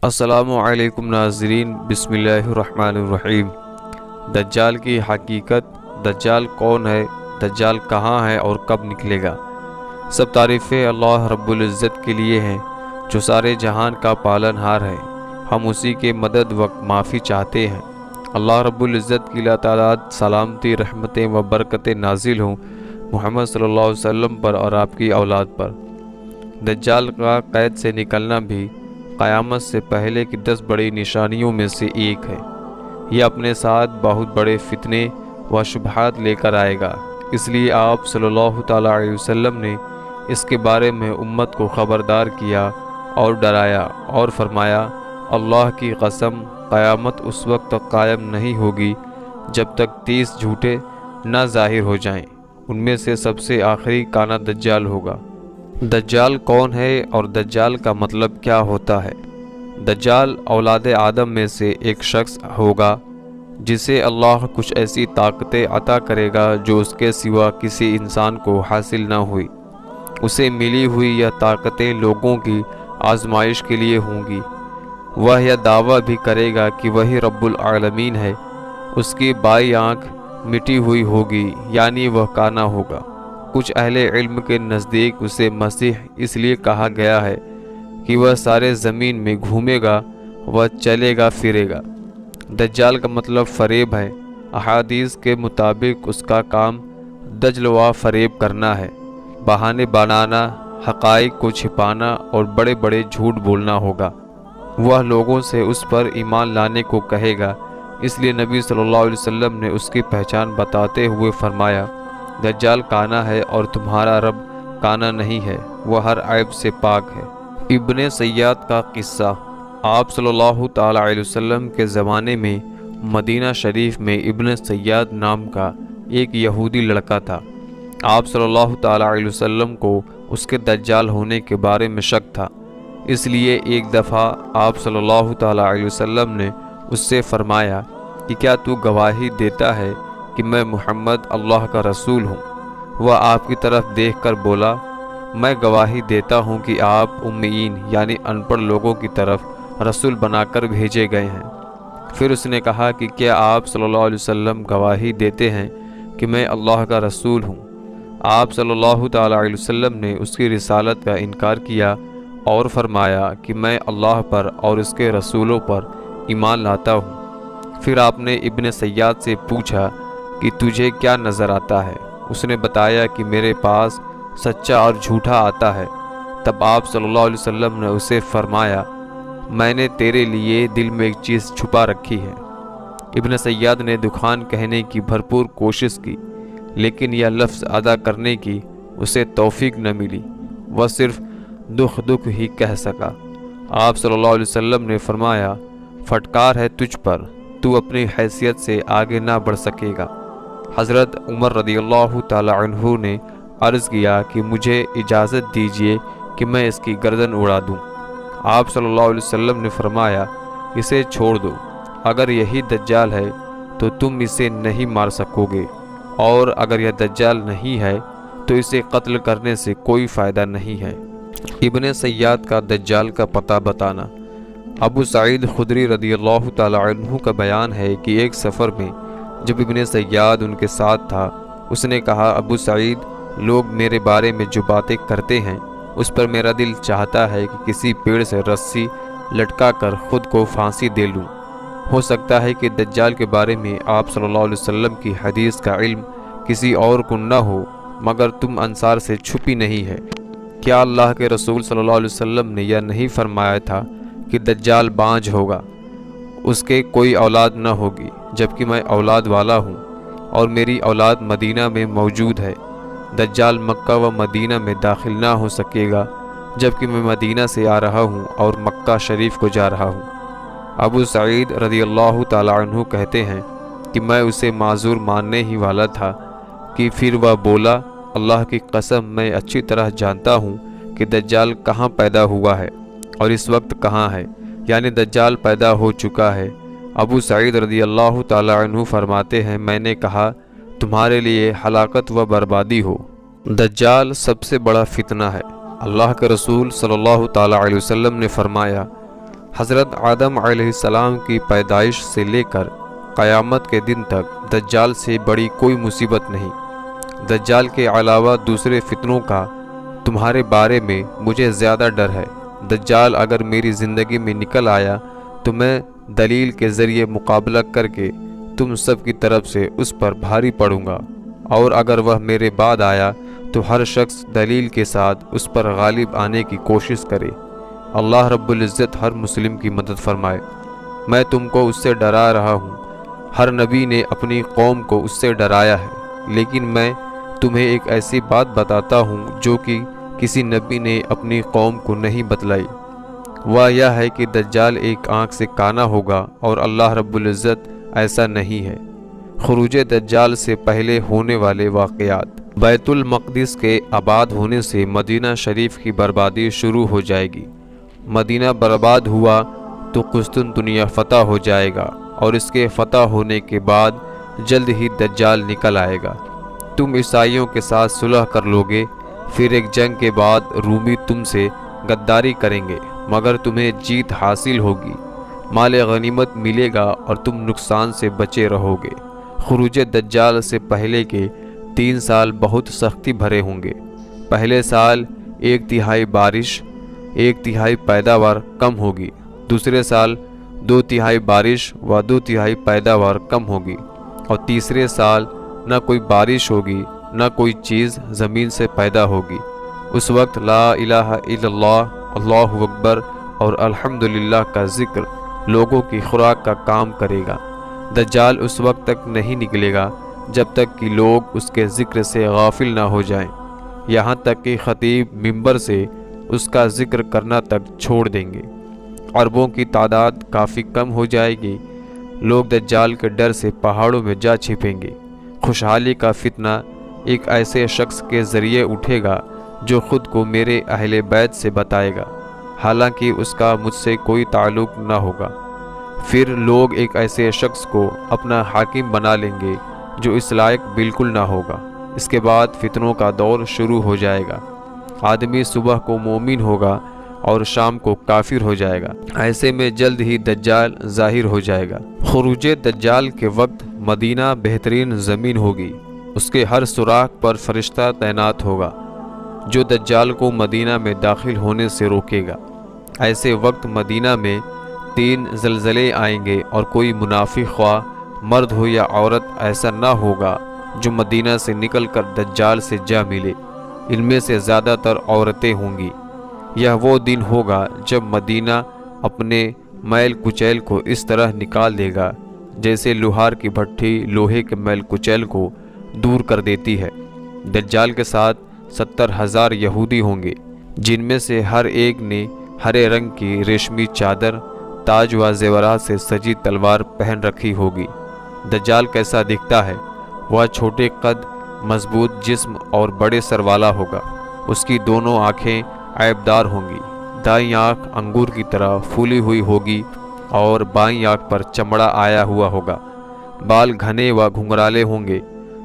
السلام علیکم ناظرین، بسم اللہ الرحمن الرحیم۔ دجال کی حقیقت، دجال کون ہے، دجال کہاں ہے اور کب نکلے گا؟ سب تعریفیں اللہ رب العزت کے لیے ہیں جو سارے جہان کا پالن ہار ہے۔ ہم اسی کے مدد و معافی چاہتے ہیں۔ اللہ رب العزت کی تعالیٰ سلامتی، رحمتیں و برکتیں نازل ہوں محمد صلی اللہ علیہ وسلم پر اور آپ کی اولاد پر۔ دجال کا قید سے نکلنا بھی قیامت سے پہلے کی 10 بڑی نشانیوں میں سے ایک ہے۔ یہ اپنے ساتھ بہت بڑے فتنے و شبہات لے کر آئے گا، اس لیے آپ صلی اللہ تعالیٰ علیہ وسلم نے اس کے بارے میں امت کو خبردار کیا اور ڈرایا اور فرمایا، اللہ کی قسم قیامت اس وقت تک قائم نہیں ہوگی جب تک 30 جھوٹے نہ ظاہر ہو جائیں۔ ان میں سے سب سے آخری کانا دجال ہوگا۔ دجال کون ہے اور دجال کا مطلب کیا ہوتا ہے؟ دجال اولاد آدم میں سے ایک شخص ہوگا جسے اللہ کچھ ایسی طاقتیں عطا کرے گا جو اس کے سوا کسی انسان کو حاصل نہ ہوئی۔ اسے ملی ہوئی یہ طاقتیں لوگوں کی آزمائش کے لیے ہوں گی۔ وہ یہ دعویٰ بھی کرے گا کہ وہی رب العالمین ہے۔ اس کی بائیں آنکھ مٹی ہوئی ہوگی، یعنی وہ کانا ہوگا۔ کچھ اہل علم کے نزدیک اسے مسیح اس لیے کہا گیا ہے کہ وہ سارے زمین میں گھومے گا، وہ چلے گا پھرے گا۔ دجال کا مطلب فریب ہے۔ احادیث کے مطابق اس کا کام دجل و فریب کرنا ہے، بہانے بنانا، حقائق کو چھپانا اور بڑے بڑے جھوٹ بولنا ہوگا۔ وہ لوگوں سے اس پر ایمان لانے کو کہے گا، اس لیے نبی صلی اللہ علیہ وسلم نے اس کی پہچان بتاتے ہوئے فرمایا، دجال کانا ہے اور تمہارا رب کانا نہیں ہے، وہ ہر عیب سے پاک ہے۔ ابن سیاد کا قصہ۔ آپ صلی اللہ تعالیٰ علیہ وسلم کے زمانے میں مدینہ شریف میں ابن سیاد نام کا ایک یہودی لڑکا تھا۔ آپ صلی اللہ تعالیٰ علیہ وسلم کو اس کے دجال ہونے کے بارے میں شک تھا، اس لیے ایک دفعہ آپ صلی اللہ تعالیٰ علیہ وسلم نے اس سے فرمایا کہ کیا تو گواہی دیتا ہے کہ میں محمد اللہ کا رسول ہوں؟ وہ آپ کی طرف دیکھ کر بولا، میں گواہی دیتا ہوں کہ آپ امیین یعنی ان پڑھ لوگوں کی طرف رسول بنا کر بھیجے گئے ہیں۔ پھر اس نے کہا کہ کیا آپ صلی اللہ علیہ وسلم گواہی دیتے ہیں کہ میں اللہ کا رسول ہوں؟ آپ صلی اللہ تعالیٰ علیہ وسلم نے اس کی رسالت کا انکار کیا اور فرمایا کہ میں اللہ پر اور اس کے رسولوں پر ایمان لاتا ہوں۔ پھر آپ نے ابن سیاد سے پوچھا کہ تجھے کیا نظر آتا ہے؟ اس نے بتایا کہ میرے پاس سچا اور جھوٹا آتا ہے۔ تب آپ صلی اللہ علیہ وسلم نے اسے فرمایا، میں نے تیرے لیے دل میں ایک چیز چھپا رکھی ہے۔ ابن سیاد نے دکان کہنے کی بھرپور کوشش کی، لیکن یہ لفظ ادا کرنے کی اسے توفیق نہ ملی۔ وہ صرف دکھ ہی کہہ سکا۔ آپ صلی اللہ علیہ وسلم نے فرمایا، پھٹکار ہے تجھ پر، تو اپنی حیثیت سے آگے نہ بڑھ سکے گا۔ حضرت عمر رضی اللہ تعالی عنہ نے عرض کیا کہ مجھے اجازت دیجیے کہ میں اس کی گردن اڑا دوں۔ آپ صلی اللہ علیہ وسلم نے فرمایا، اسے چھوڑ دو، اگر یہی دجال ہے تو تم اسے نہیں مار سکو گے، اور اگر یہ دجال نہیں ہے تو اسے قتل کرنے سے کوئی فائدہ نہیں ہے۔ ابن سیاد کا دجال کا پتہ بتانا۔ ابو سعید خدری رضی اللہ تعالی عنہ کا بیان ہے کہ ایک سفر میں جب ابن سیاد ان کے ساتھ تھا، اس نے کہا، ابو سعید، لوگ میرے بارے میں جو باتیں کرتے ہیں اس پر میرا دل چاہتا ہے کہ کسی پیڑ سے رسی لٹکا کر خود کو پھانسی دے لوں۔ ہو سکتا ہے کہ دجال کے بارے میں آپ صلی اللہ علیہ وسلم کی حدیث کا علم کسی اور کو نہ ہو، مگر تم انصار سے چھپی نہیں ہے۔ کیا اللہ کے رسول صلی اللہ علیہ وسلم نے یہ نہیں فرمایا تھا کہ دجال بانجھ ہوگا، اس کے کوئی اولاد نہ ہوگی، جبکہ میں اولاد والا ہوں اور میری اولاد مدینہ میں موجود ہے۔ دجال مکہ و مدینہ میں داخل نہ ہو سکے گا، جبکہ میں مدینہ سے آ رہا ہوں اور مکہ شریف کو جا رہا ہوں۔ ابو سعید رضی اللہ تعالی عنہ کہتے ہیں کہ میں اسے معذور ماننے ہی والا تھا کہ پھر وہ بولا، اللہ کی قسم میں اچھی طرح جانتا ہوں کہ دجال کہاں پیدا ہوا ہے اور اس وقت کہاں ہے، یعنی دجال پیدا ہو چکا ہے۔ ابو سعید رضی اللہ تعالی عنہ فرماتے ہیں، میں نے کہا، تمہارے لیے ہلاکت و بربادی ہو۔ دجال سب سے بڑا فتنہ ہے۔ اللہ کے رسول صلی اللہ تعالی علیہ وسلم نے فرمایا، حضرت آدم علیہ السلام کی پیدائش سے لے کر قیامت کے دن تک دجال سے بڑی کوئی مصیبت نہیں۔ دجال کے علاوہ دوسرے فتنوں کا تمہارے بارے میں مجھے زیادہ ڈر ہے۔ دجال اگر میری زندگی میں نکل آیا تو میں دلیل کے ذریعے مقابلہ کر کے تم سب کی طرف سے اس پر بھاری پڑوں گا، اور اگر وہ میرے بعد آیا تو ہر شخص دلیل کے ساتھ اس پر غالب آنے کی کوشش کرے۔ اللہ رب العزت ہر مسلم کی مدد فرمائے۔ میں تم کو اس سے ڈرا رہا ہوں، ہر نبی نے اپنی قوم کو اس سے ڈرایا ہے، لیکن میں تمہیں ایک ایسی بات بتاتا ہوں جو کہ کسی نبی نے اپنی قوم کو نہیں بتلائی۔ وہ یہ ہے کہ دجال ایک آنکھ سے کانا ہوگا، اور اللہ رب العزت ایسا نہیں ہے۔ خروج دجال سے پہلے ہونے والے واقعات۔ بیت المقدس کے آباد ہونے سے مدینہ شریف کی بربادی شروع ہو جائے گی۔ مدینہ برباد ہوا تو قسطنطنیہ فتح ہو جائے گا، اور اس کے فتح ہونے کے بعد جلد ہی دجال نکل آئے گا۔ تم عیسائیوں کے ساتھ صلح کر لوگے، پھر ایک جنگ کے بعد رومی تم سے غداری کریں گے، مگر تمہیں جیت حاصل ہوگی، مال غنیمت ملے گا اور تم نقصان سے بچے رہو گے۔ خروج دجال سے پہلے کے 3 سال بہت سختی بھرے ہوں گے۔ پہلے سال 1/3 بارش، 1/3 پیداوار کم ہوگی۔ دوسرے سال 2/3 بارش و 2/3 پیداوار کم ہوگی، اور تیسرے سال نہ کوئی بارش ہوگی، نہ کوئی چیز زمین سے پیدا ہوگی۔ اس وقت لا الہ الا اللہ، اللہ اکبر اور الحمدللہ کا ذکر لوگوں کی خوراک کا کام کرے گا۔ دجال اس وقت تک نہیں نکلے گا جب تک کہ لوگ اس کے ذکر سے غافل نہ ہو جائیں، یہاں تک کہ خطیب منبر سے اس کا ذکر کرنا تک چھوڑ دیں گے۔ عربوں کی تعداد کافی کم ہو جائے گی، لوگ دجال کے ڈر سے پہاڑوں میں جا چھپیں گے۔ خوشحالی کا فتنہ ایک ایسے شخص کے ذریعے اٹھے گا جو خود کو میرے اہل بیت سے بتائے گا، حالانکہ اس کا مجھ سے کوئی تعلق نہ ہوگا۔ پھر لوگ ایک ایسے شخص کو اپنا حاکم بنا لیں گے جو اس لائق بالکل نہ ہوگا۔ اس کے بعد فتنوں کا دور شروع ہو جائے گا۔ آدمی صبح کو مومن ہوگا اور شام کو کافر ہو جائے گا۔ ایسے میں جلد ہی دجال ظاہر ہو جائے گا۔ خروج دجال کے وقت مدینہ بہترین زمین ہوگی، اس کے ہر سوراخ پر فرشتہ تعینات ہوگا جو دجال کو مدینہ میں داخل ہونے سے روکے گا۔ ایسے وقت مدینہ میں 3 زلزلے آئیں گے، اور کوئی منافق خواہ مرد ہو یا عورت ایسا نہ ہوگا جو مدینہ سے نکل کر دجال سے جا ملے۔ ان میں سے زیادہ تر عورتیں ہوں گی۔ یہ وہ دن ہوگا جب مدینہ اپنے میل کچیل کو اس طرح نکال دے گا جیسے لوہار کی بھٹی لوہے کے میل کچیل کو دور کر دیتی ہے۔ دجال کے ساتھ 70,000 یہودی ہوں گے، جن میں سے ہر ایک نے ہرے رنگ کی ریشمی چادر، تاج و زیورات سے سجی تلوار پہن رکھی ہوگی۔ دجال کیسا دکھتا ہے؟ وہ چھوٹے قد، مضبوط جسم اور بڑے سر والا ہوگا۔ اس کی دونوں آنکھیں عیبدار ہوں گی۔ دائیں آنکھ انگور کی طرح پھولی ہوئی ہوگی اور بائیں آنکھ پر چمڑا آیا ہوا ہوگا۔ بال گھنے و گھنگرالے ہوں گے،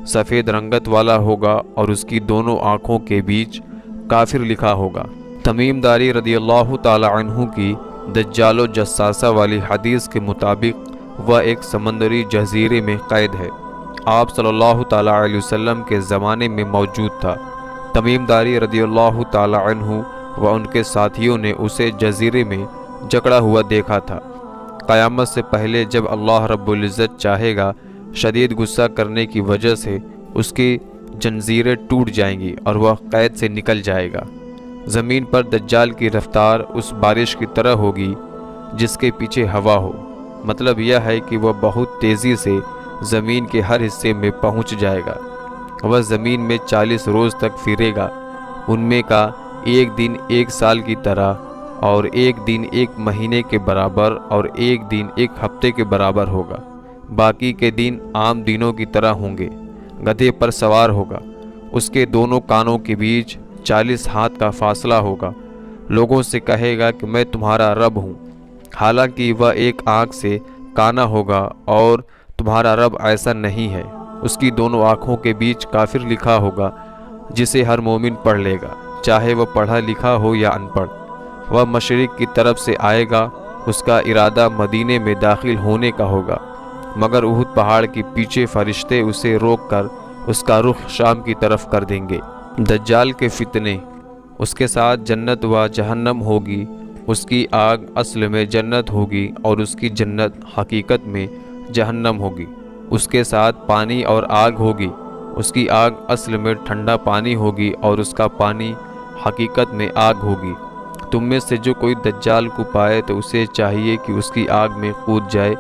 سفید رنگت والا ہوگا، اور اس کی دونوں آنکھوں کے بیچ کافر لکھا ہوگا۔ تمیم داری رضی اللہ تعالی عنہ کی دجال و جساسہ والی حدیث کے مطابق وہ ایک سمندری جزیرے میں قید ہے۔ آپ صلی اللہ تعالی علیہ وسلم کے زمانے میں موجود تھا۔ تمیم داری رضی اللہ تعالی عنہ و ان کے ساتھیوں نے اسے جزیرے میں جکڑا ہوا دیکھا تھا۔ قیامت سے پہلے جب اللہ رب العزت چاہے گا، شدید غصہ کرنے کی وجہ سے اس کی جنزیریں ٹوٹ جائیں گی اور وہ قید سے نکل جائے گا۔ زمین پر دجال کی رفتار اس بارش کی طرح ہوگی جس کے پیچھے ہوا ہو۔ مطلب یہ ہے کہ وہ بہت تیزی سے زمین کے ہر حصے میں پہنچ جائے گا۔ وہ زمین میں 40 روز تک پھرے گا، ان میں کا ایک دن 1 سال کی طرح، اور ایک دن 1 مہینے کے برابر، اور ایک دن 1 ہفتے کے برابر ہوگا۔ باقی کے دن عام دنوں کی طرح ہوں گے۔ گدھے پر سوار ہوگا، اس کے دونوں کانوں کے بیچ 40 ہاتھ کا فاصلہ ہوگا۔ لوگوں سے کہے گا کہ میں تمہارا رب ہوں، حالانکہ وہ ایک آنکھ سے کانا ہوگا اور تمہارا رب ایسا نہیں ہے۔ اس کی دونوں آنکھوں کے بیچ کافر لکھا ہوگا جسے ہر مومن پڑھ لے گا، چاہے وہ پڑھا لکھا ہو یا ان پڑھ۔ وہ مشرق کی طرف سے آئے گا اس کا ارادہ مدینے میں داخل ہونے کا ہوگا، مگر احد پہاڑ کے پیچھے فرشتے اسے روک کر اس کا رخ شام کی طرف کر دیں گے۔ دجال کے فتنے، اس کے ساتھ جنت و جہنم ہوگی، اس کی آگ اصل میں جنت ہوگی اور اس کی جنت حقیقت میں جہنم ہوگی۔ اس کے ساتھ پانی اور آگ ہوگی، اس کی آگ اصل میں ٹھنڈا پانی ہوگی اور اس کا پانی حقیقت میں آگ ہوگی۔ تم میں سے جو کوئی دجال کو پائے تو اسے چاہیے کہ اس کی آگ میں کود جائے،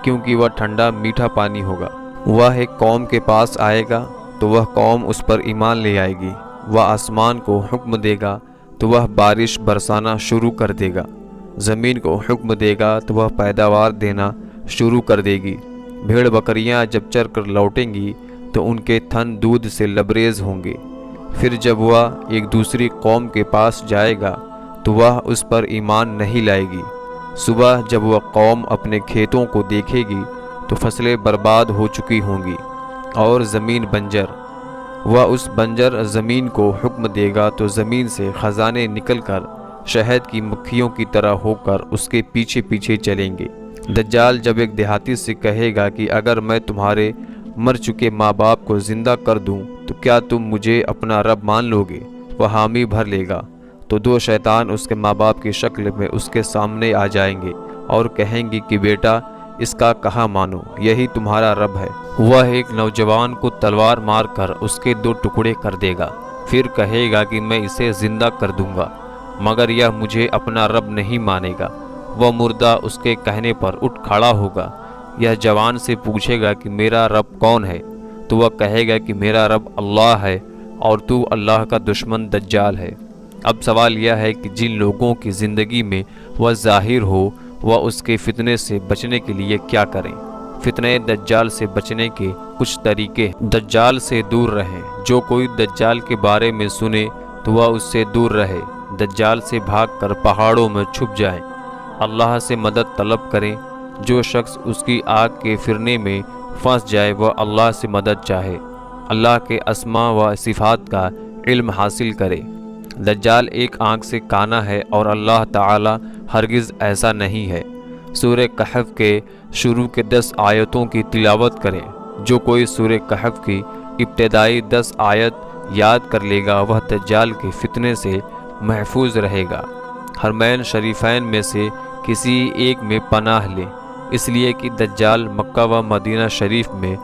کیونکہ وہ ٹھنڈا میٹھا پانی ہوگا۔ وہ ایک قوم کے پاس آئے گا تو وہ قوم اس پر ایمان لے آئے گی۔ وہ آسمان کو حکم دے گا تو وہ بارش برسانا شروع کر دے گا، زمین کو حکم دے گا تو وہ پیداوار دینا شروع کر دے گی۔ بھیڑ بکریاں جب چر کر لوٹیں گی تو ان کے تھن دودھ سے لبریز ہوں گے۔ پھر جب وہ ایک دوسری قوم کے پاس جائے گا تو وہ اس پر ایمان نہیں لائے گی۔ صبح جب وہ قوم اپنے کھیتوں کو دیکھے گی تو فصلیں برباد ہو چکی ہوں گی اور زمین بنجر۔ وہ اس بنجر زمین کو حکم دے گا تو زمین سے خزانے نکل کر شہد کی مکھیوں کی طرح ہو کر اس کے پیچھے پیچھے چلیں گے۔ دجال جب ایک دیہاتی سے کہے گا کہ اگر میں تمہارے مر چکے ماں باپ کو زندہ کر دوں تو کیا تم مجھے اپنا رب مان لو گے؟ وہ حامی بھر لے گا تو دو شیطان اس کے ماں باپ کی شکل میں اس کے سامنے آ جائیں گے اور کہیں گے کہ بیٹا اس کا کہا مانو، یہی تمہارا رب ہے۔ وہ ایک نوجوان کو تلوار مار کر اس کے 2 ٹکڑے کر دے گا، پھر کہے گا کہ میں اسے زندہ کر دوں گا، مگر یہ مجھے اپنا رب نہیں مانے گا۔ وہ مردہ اس کے کہنے پر اٹھ کھڑا ہوگا۔ یہ جوان سے پوچھے گا کہ میرا رب کون ہے؟ تو وہ کہے گا کہ میرا رب اللہ ہے اور تو اللہ کا دشمن دجال ہے۔ اب سوال یہ ہے کہ جن لوگوں کی زندگی میں وہ ظاہر ہو وہ اس کے فتنے سے بچنے کے لیے کیا کریں؟ فتنہ دجال سے بچنے کے کچھ طریقے۔ دجال سے دور رہیں۔ جو کوئی دجال کے بارے میں سنے تو وہ اس سے دور رہے۔ دجال سے بھاگ کر پہاڑوں میں چھپ جائیں۔ اللہ سے مدد طلب کریں۔ جو شخص اس کی آگ کے فرنے میں پھنس جائے وہ اللہ سے مدد چاہے۔ اللہ کے اسماء و صفات کا علم حاصل کرے۔ دجال ایک آنکھ سے کانا ہے اور اللہ تعالی ہرگز ایسا نہیں ہے۔ سورہ کہف کے شروع کے 10 آیتوں کی تلاوت کریں۔ جو کوئی سورہ کہف کی ابتدائی 10 آیت یاد کر لے گا وہ دجال کے فتنے سے محفوظ رہے گا۔ حرمین شریفین میں سے کسی ایک میں پناہ لیں، اس لیے کہ دجال مکہ و مدینہ شریف میں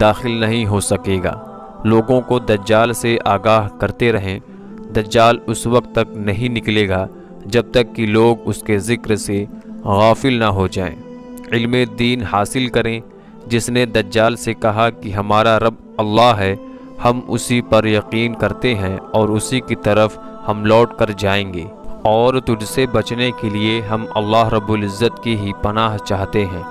داخل نہیں ہو سکے گا۔ لوگوں کو دجال سے آگاہ کرتے رہیں۔ دجال اس وقت تک نہیں نکلے گا جب تک کہ لوگ اس کے ذکر سے غافل نہ ہو جائیں۔ علم دین حاصل کریں۔ جس نے دجال سے کہا کہ ہمارا رب اللہ ہے، ہم اسی پر یقین کرتے ہیں اور اسی کی طرف ہم لوٹ کر جائیں گے، اور تجھ سے بچنے کے لیے ہم اللہ رب العزت کی ہی پناہ چاہتے ہیں،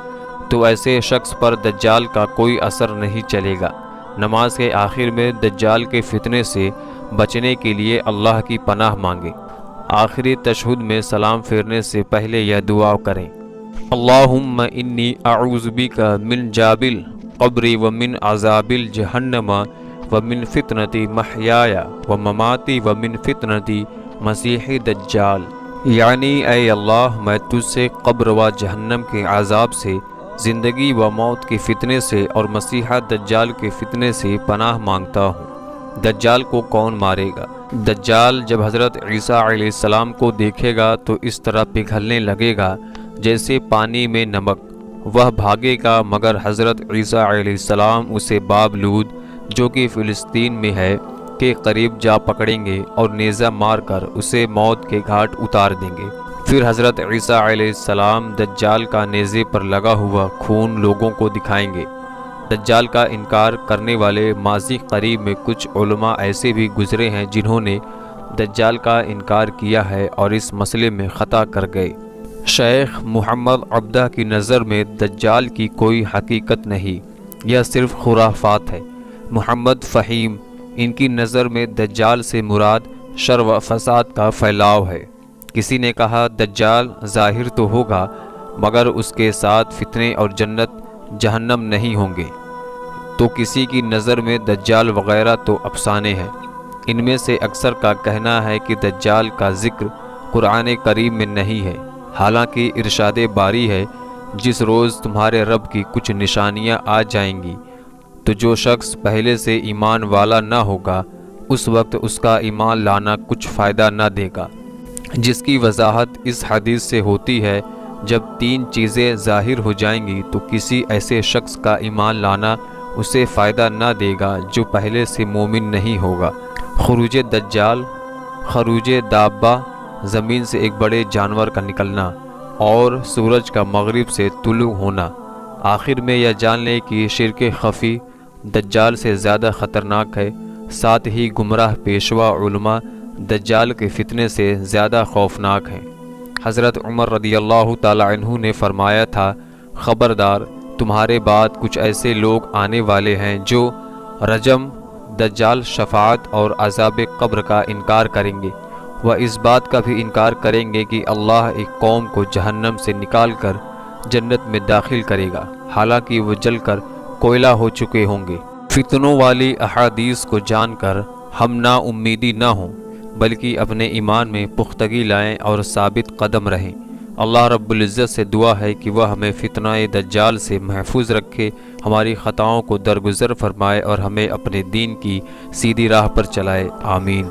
تو ایسے شخص پر دجال کا کوئی اثر نہیں چلے گا۔ نماز کے آخر میں دجال کے فتنے سے بچنے کے لیے اللہ کی پناہ مانگیں۔ آخری تشہد میں سلام پھیرنے سے پہلے یہ دعا کریں: اللہم انی اعوذ بک من جابل قبری ومن عذاب جہنم ومن فتنۃ محیای ومماتی ومن فتنۃ مسیح دجال۔ یعنی اے اللہ میں تجھ سے قبر و جہنم کے عذاب سے، زندگی و موت کے فتنے سے اور مسیح دجال کے فتنے سے پناہ مانگتا ہوں۔ دجال کو کون مارے گا؟ دجال جب حضرت عیسیٰ علیہ السلام کو دیکھے گا تو اس طرح پگھلنے لگے گا جیسے پانی میں نمک۔ وہ بھاگے گا مگر حضرت عیسیٰ علیہ السلام اسے باب لود جو کہ فلسطین میں ہے کے قریب جا پکڑیں گے اور نیزہ مار کر اسے موت کے گھاٹ اتار دیں گے۔ پھر حضرت عیسیٰ علیہ السلام دجال کا نیزے پر لگا ہوا خون لوگوں کو دکھائیں گے۔ دجال کا انکار کرنے والے ماضی قریب میں کچھ علماء ایسے بھی گزرے ہیں جنہوں نے دجال کا انکار کیا ہے اور اس مسئلے میں خطا کر گئے۔ شیخ محمد عبدہ کی نظر میں دجال کی کوئی حقیقت نہیں، یہ صرف خرافات ہے۔ محمد فہیم، ان کی نظر میں دجال سے مراد شر و فساد کا پھیلاؤ ہے۔ کسی نے کہا دجال ظاہر تو ہوگا مگر اس کے ساتھ فتنے اور جنت جہنم نہیں ہوں گے، تو کسی کی نظر میں دجال وغیرہ تو افسانے ہیں۔ ان میں سے اکثر کا کہنا ہے کہ دجال کا ذکر قرآن کریم میں نہیں ہے، حالانکہ ارشاد باری ہے جس روز تمہارے رب کی کچھ نشانیاں آ جائیں گی تو جو شخص پہلے سے ایمان والا نہ ہوگا اس وقت اس کا ایمان لانا کچھ فائدہ نہ دے گا، جس کی وضاحت اس حدیث سے ہوتی ہے جب 3 چیزیں ظاہر ہو جائیں گی تو کسی ایسے شخص کا ایمان لانا اسے فائدہ نہ دے گا جو پہلے سے مومن نہیں ہوگا۔ خروج دجال، خروج دابہ، زمین سے ایک بڑے جانور کا نکلنا، اور سورج کا مغرب سے طلوع ہونا۔ آخر میں یہ جان لیں کہ شرک خفی دجال سے زیادہ خطرناک ہے، ساتھ ہی گمراہ پیشوا علماء دجال کے فتنے سے زیادہ خوفناک ہیں۔ حضرت عمر رضی اللہ تعالی عنہ نے فرمایا تھا، خبردار، تمہارے بعد کچھ ایسے لوگ آنے والے ہیں جو رجم، دجال، شفاعت اور عذاب قبر کا انکار کریں گے، وہ اس بات کا بھی انکار کریں گے کہ اللہ ایک قوم کو جہنم سے نکال کر جنت میں داخل کرے گا، حالانکہ وہ جل کر کوئلہ ہو چکے ہوں گے۔ فتنوں والی احادیث کو جان کر ہم نا امیدی نہ ہوں بلکہ اپنے ایمان میں پختگی لائیں اور ثابت قدم رہیں۔ اللہ رب العزت سے دعا ہے کہ وہ ہمیں فتنہ دجال سے محفوظ رکھے، ہماری خطاؤں کو درگزر فرمائے اور ہمیں اپنے دین کی سیدھی راہ پر چلائے، آمین۔